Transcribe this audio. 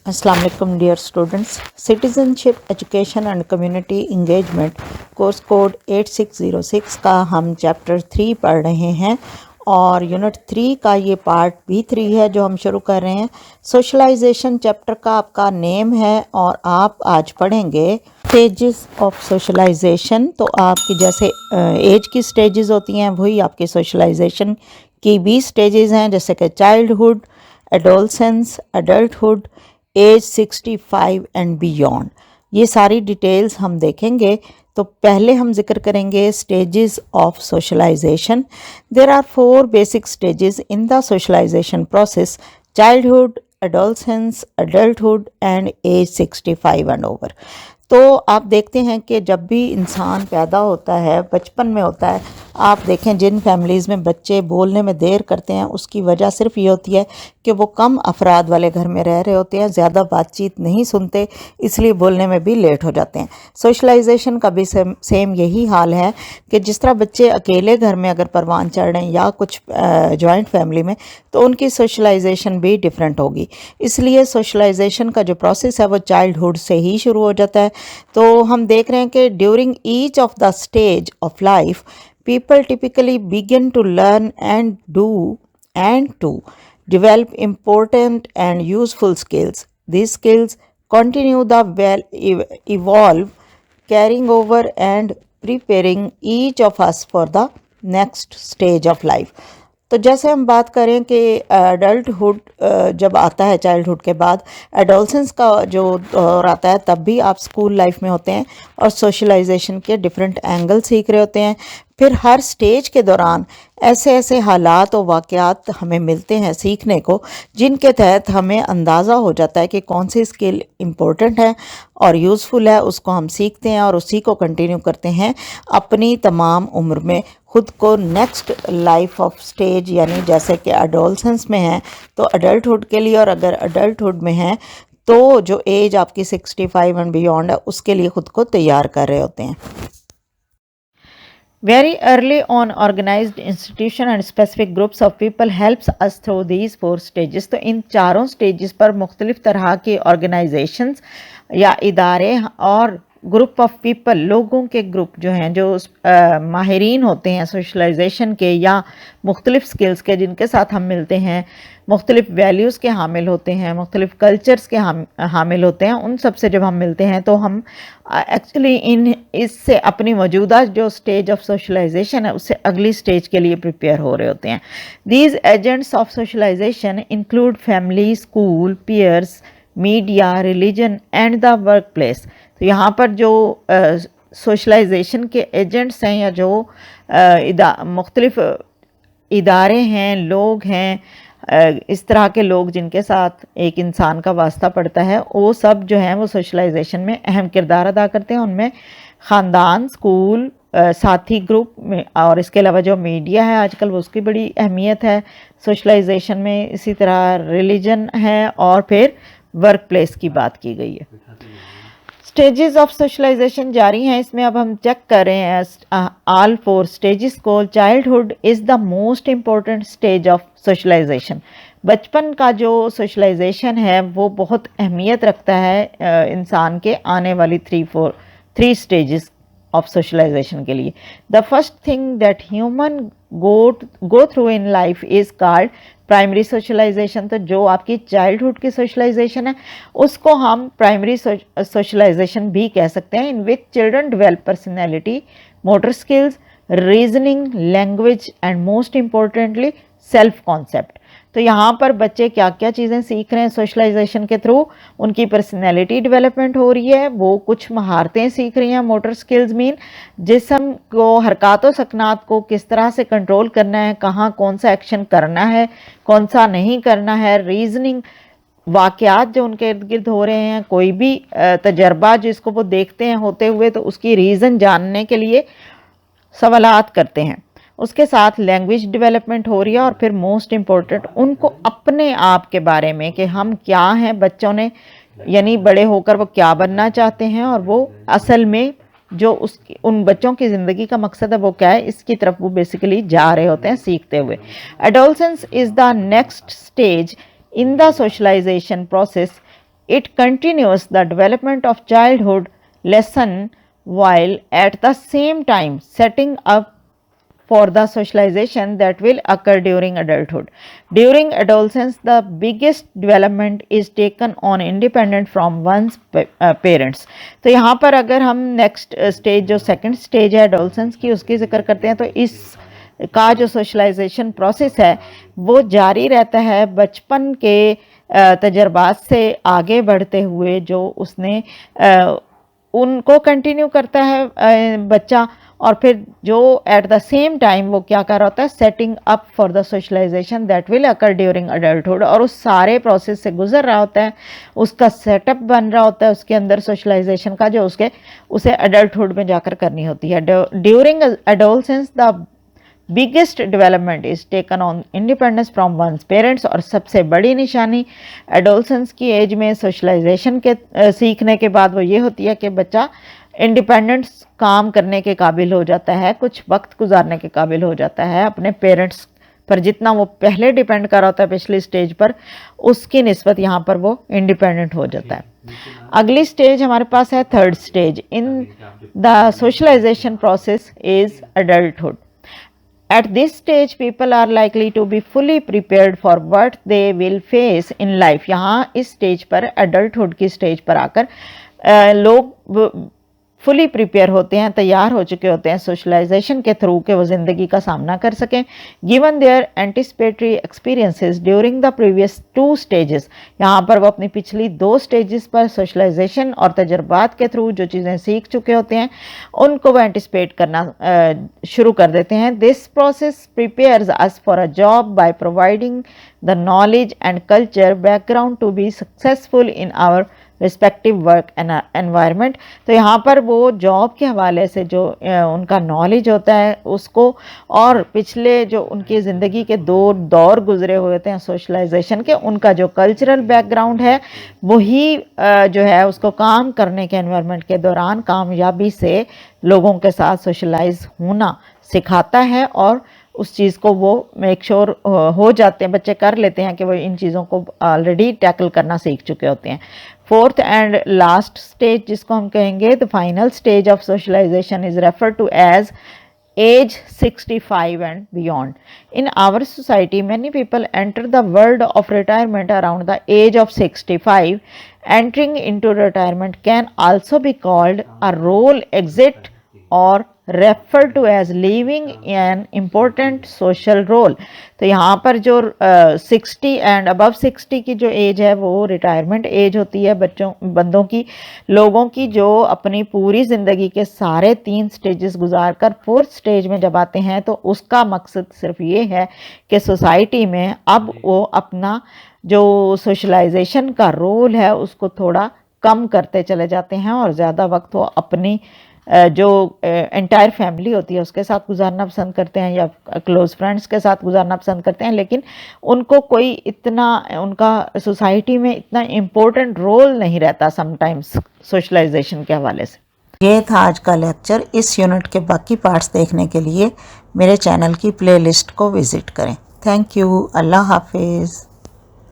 अस्सलाम वालेकुम dear students. Citizenship education and community engagement course code 8606 का हम चैप्टर 3 पढ़ रहे हैं और यूनिट 3 का ये पार्ट B3 है जो हम शुरू कर रहे हैं। सोशलाइजेशन चैप्टर का आपका नेम है और आप आज पढ़ेंगे स्टेजेस ऑफ सोशलाइजेशन। तो आपकी जैसे एज की स्टेजेस होती हैं वही आपकी सोशलाइजेशन की भी स्टेजेस हैं, जैसे कि childhood, adolescence, adulthood, age 65 and beyond. ये सारी डिटेल्स हम देखेंगे। तो पहले हम जिक्र करेंगे stages of socialization. There are 4 basic stages in the socialization process: childhood, adolescence, adulthood and age 65 and over. तो आप देखते हैं कि जब भी इंसान पैदा होता है, बचपन में होता है, आप देखें जिन फैमिलीज़ में बच्चे बोलने में देर करते हैं उसकी वजह सिर्फ ये होती है कि वो कम अफराद वाले घर में रह रहे होते हैं, ज़्यादा बातचीत नहीं सुनते, इसलिए बोलने में भी लेट हो जाते हैं। सोशलाइजेशन का भी सेम यही हाल है कि जिस तरह बच्चे अकेले घर में अगर परवान चढ़ रहे हैं या कुछ जॉइंट फैमिली में, तो उनकी सोशलाइजेशन भी डिफरेंट होगी। इसलिए सोशलाइजेशन का जो प्रोसेस है वो चाइल्डहुड से ही शुरू हो जाता है। तो हम देख रहे हैं कि during each of the stage of life people typically begin to learn and to develop important and useful skills. These skills continue the evolve, carrying over and preparing each of us for the next stage of life. तो जैसे हम बात करें कि adulthood जब आता है, childhood के बाद एडोलसेंस का जो दौर आता है, तब भी आप स्कूल लाइफ में होते हैं और सोशलाइजेशन के डिफरेंट एंगल सीख रहे होते हैं। फिर हर स्टेज के दौरान ऐसे ऐसे हालात और वाक़यात हमें मिलते हैं सीखने को, जिनके तहत हमें अंदाज़ा हो जाता है कि कौन सी स्किल इम्पोर्टेंट है और यूज़फुल है, उसको हम सीखते हैं और उसी को कंटिन्यू करते हैं अपनी तमाम उम्र में। खुद को नेक्स्ट लाइफ ऑफ स्टेज यानी जैसे कि एडोलसेंस में है तो एडल्टहुड के लिए, और अगर एडल्टहुड में है तो जो एज आपकी 65 एंड बियॉन्ड है उसके लिए खुद को तैयार कर रहे होते हैं। Very early on, organized institution and specific groups of people helps us through these 4 stages. तो इन चारों स्टेजेस पर मुख्तलिफ तरह के ऑर्गेनाइजेशंस या इदारे और ग्रुप ऑफ पीपल, लोगों के ग्रुप जो हैं, जो माहिरीन होते हैं सोशलाइजेशन के या मुख्तलिफ स्किल्स के, जिनके साथ हम मिलते हैं, मुख्तलिफ वैल्यूज़ के हामिल होते हैं, मुख्तलिफ कल्चर्स के हामिल होते हैं, उन सब से जब हम मिलते हैं तो हम एक्चुअली इससे अपनी मौजूदा जो स्टेज ऑफ सोशलाइजेशन है उससे अगली स्टेज के लिए प्रिपेयर हो रहे होते हैं। These agents of socialization include family, school, peers, media, religion and the work place. तो यहाँ पर जो सोशलाइजेशन के एजेंट्स हैं या जो मुख्तलिफ इदारे हैं, लोग हैं, इस तरह के लोग जिनके साथ एक इंसान का वास्ता पड़ता है, वो सब जो हैं वो सोशलाइजेशन में अहम किरदार अदा करते हैं। उनमें ख़ानदान, स्कूल, साथी ग्रुप में, और इसके अलावा जो मीडिया है आजकल वो उसकी बड़ी अहमियत है सोशलाइजेशन में। इसी तरह रिलीजन है और फिर वर्क प्लेस की बात की गई है। स्टेजेस ऑफ सोशलाइजेशन जारी हैं, इसमें अब हम चेक कर रहे हैं ऑल 4 स्टेजेस को। Childhood is the most important stage of socialization. बचपन का जो सोशलाइजेशन है वो बहुत अहमियत रखता है इंसान के आने वाली 3 स्टेजेस ऑफ सोशलाइजेशन के लिए। The first thing that human go through in life is called primary socialization. तो जो आपकी चाइल्डहुड की सोशलाइजेशन है उसको हम प्राइमरी सोशलाइजेशन भी कह सकते हैं, in which children develop personality, motor skills, reasoning, language and most importantly self concept. तो यहाँ पर बच्चे क्या क्या चीज़ें सीख रहे हैं सोशलाइजेशन के थ्रू? उनकी पर्सनैलिटी डेवलपमेंट हो रही है, वो कुछ महारतें सीख रही हैं। मोटर स्किल्स मीन जिस्म को, हरकत व सकनात को किस तरह से कंट्रोल करना है, कहाँ कौन सा एक्शन करना है, कौन सा नहीं करना है। रीजनिंग, वाक़यात जो उनके इर्द गिर्द हो रहे हैं, कोई भी तजर्बा जिसको वो देखते हैं होते हुए, तो उसकी रीज़न जानने के लिए सवालात करते हैं। उसके साथ लैंग्वेज डेवलपमेंट हो रही है और फिर मोस्ट इम्पोर्टेंट उनको अपने आप के बारे में कि हम क्या हैं, बच्चों ने यानी बड़े होकर वो क्या बनना चाहते हैं और वो असल में जो उन बच्चों की ज़िंदगी का मकसद है वो क्या है, इसकी तरफ वो बेसिकली जा रहे होते हैं सीखते हुए। Adolescence is the next stage in the socialization process It continues the development of childhood lesson while at the same time setting up for the socialization that will occur during adulthood. During adolescence, the biggest development is taken on independent from one's parents. तो यहाँ पर अगर हम next stage जो second stage है adolescence की उसकी जिक्र करते हैं तो इस का जो सोशलाइजेशन प्रोसेस है वो जारी रहता है बचपन के तजर्बात से आगे बढ़ते हुए जो उसने उनको कंटिन्यू करता है बच्चा और फिर जो एट द सेम टाइम वो क्या कर रहा होता है setting up for the socialization that will occur during adulthood और उस सारे प्रोसेस से गुजर रहा होता है उसका सेटअप बन रहा होता है उसके अंदर सोशलाइजेशन का जो उसे अडल्टहुड में जाकर करनी होती है. During adolescence the biggest development is taken on independence from one's parents और सबसे बड़ी निशानी एडोलसेंस की एज में सोशलाइजेशन के सीखने के बाद वो ये होती है कि बच्चा इंडिपेंडेंस काम करने के काबिल हो जाता है, कुछ वक्त गुजारने के काबिल हो जाता है अपने पेरेंट्स पर जितना वो पहले डिपेंड कर रहा होता है पिछली स्टेज पर उसकी निस्बत यहाँ पर वो इंडिपेंडेंट हो जाता है. अगली स्टेज हमारे पास है third stage in the socialization process is adulthood. At this stage, people are likely to be fully prepared for what they will face in life. यहाँ इस स्टेज पर adulthood की स्टेज पर आकर लोग फुली प्रिपेयर होते हैं, तैयार हो चुके होते हैं सोशलाइजेशन के थ्रू के वो ज़िंदगी का सामना कर सकें. Given their anticipatory experiences during the previous 2 stages. यहाँ पर वो अपनी पिछली 2 स्टेजेस पर सोशलाइजेशन और तजर्बात के थ्रू जो चीज़ें सीख चुके होते हैं उनको वो एंटिसिपेट करना शुरू कर देते हैं. This process prepares us for a job by providing the knowledge and culture background to be successful in our respective work environment. तो यहाँ पर वो जॉब के हवाले से जो उनका नॉलेज होता है उसको और पिछले जो उनकी ज़िंदगी के 2 दौर गुजरे हुए थे सोशलाइजेशन के उनका जो कल्चरल बैकग्राउंड है वही जो है उसको काम करने के एनवायरनमेंट के दौरान कामयाबी से लोगों के साथ सोशलाइज होना सिखाता है और उस चीज़ को वो मेक श्योर हो जाते हैं, बच्चे कर लेते हैं कि वो इन चीज़ों को ऑलरेडी टैकल करना सीख चुके होते हैं. फोर्थ एंड लास्ट स्टेज जिसको हम कहेंगे the final stage of socialization is refer to age age 65 and beyond. In our society, many people enter the world of retirement around the age of 65. Entering into retirement can also be called a role exit or referred to as leaving an important social role. तो यहाँ पर जो 60 and above 60 की जो as है वो retirement age होती है बंदों की, लोगों की जो अपनी पूरी ज़िंदगी के सारे 3 स्टेजेस गुजार कर 4th स्टेज में जब आते हैं तो उसका मकसद सिर्फ ये है कि सोसाइटी में अब वो अपना जो सोशलाइजेशन का रोल है उसको थोड़ा कम करते चले जाते हैं और ज़्यादा वक्त वो अपनी जो एंटायर फैमिली होती है उसके साथ गुजारना पसंद करते हैं या क्लोज़ फ्रेंड्स के साथ गुजारना पसंद करते हैं, लेकिन उनको कोई इतना उनका सोसाइटी में इतना इम्पोर्टेंट रोल नहीं रहता समटाइम्स सोशलाइजेशन के हवाले से. ये था आज का लेक्चर. इस यूनिट के बाकी पार्ट्स देखने के लिए मेरे चैनल की प्लेलिस्ट को विज़िट करें. Thank you. अल्लाह हाफिज़.